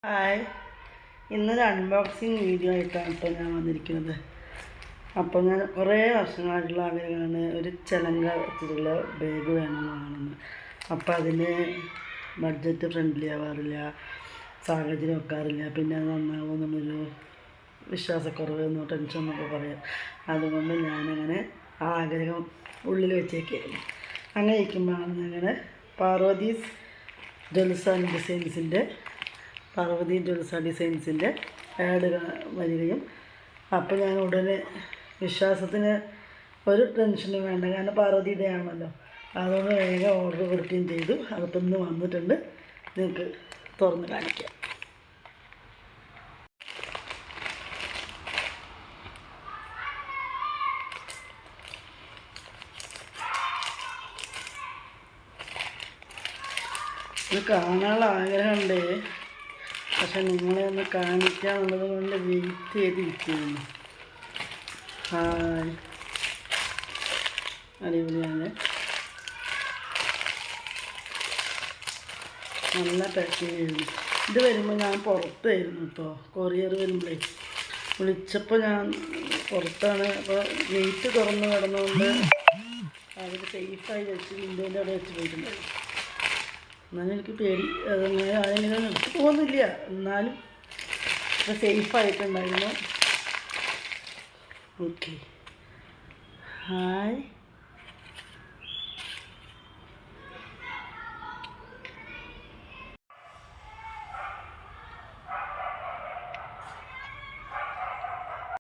Hi, ഇന്നൊരു unboxing video ആയിട്ടാണ് ഇപ്പോൾ ഞാൻ വന്നിരിക്കുന്നത്. അപ്പോൾ ഞാൻ കുറേ വർഷങ്ങളായിട്ടുള്ള ആഗ്രഹമാണ് ഒരു ചിലങ്ക വെച്ചിട്ടുള്ള ബാഗ് വേണമെന്നാണെന്ന്. അപ്പോൾ അതിന് ബഡ്ജറ്റ് ഫ്രണ്ട്ലി ആവാറില്ല, സാഹചര്യം വെക്കാറില്ല, പിന്നെ അത് നന്നാവുമെന്നുള്ളൊരു വിശ്വാസക്കുറവ് എന്നോ ടെൻഷൻ എന്നൊക്കെ പറയാം. അതുകൊണ്ട് ഞാനങ്ങനെ ആ ആഗ്രഹം ഉള്ളിൽ വെച്ചേക്കായിരുന്നു. അങ്ങനെ ഇരിക്കുമ്പോഴാണ് ഞങ്ങളുടെ പാർവതീസ് ജ്വൽസ് ആൻഡ് ഡിസൈൻസിൻ്റെ ആഡ് വരികയും, അപ്പോൾ ഞാൻ ഉടനെ വിശ്വാസത്തിന് ഒരു ടെൻഷനും വേണ്ട, കാരണം പാർവതിയുടെ ആണല്ലോ, അതുകൊണ്ട് വേഗം ഓർഡർ കൊടുക്കുകയും ചെയ്തു. അതിപ്പോൾ ഇന്ന് വന്നിട്ടുണ്ട്. നിങ്ങൾക്ക് തുറന്ന് കാണിക്കാം. ഇത് കാണാനുള്ള ആഗ്രഹമുണ്ട്, പക്ഷെ നിങ്ങളെ ഒന്ന് കാണിക്കാനുള്ളത് കൊണ്ട് വെയിറ്റ് ചെയ്തിരിക്കുന്നു. ഹായ്, അടിപൊളിയാണ്, നല്ല പാക്കിങ് ആയിരുന്നു. ഇത് വരുമ്പോൾ ഞാൻ പുറത്തായിരുന്നു ഇപ്പോൾ, കൊറിയർ വരുമ്പോഴേ വിളിച്ചപ്പോൾ ഞാൻ പുറത്താണ്. അപ്പോൾ ഗേറ്റ് തുറന്ന് കിടന്നുകൊണ്ട് അവർ സേഫായി വെച്ച് വിൻഡോൻ്റെ അവിടെ വെച്ച് പോയിട്ടുണ്ടായിരുന്നു. എന്നാലും എനിക്ക് പേടി, അതങ്ങനെ ആരെങ്കിലും എടുത്ത് പോകുന്നില്ല, എന്നാലും ഇപ്പോൾ സേഫായിട്ടുണ്ടായിരുന്നു. Okay, hi.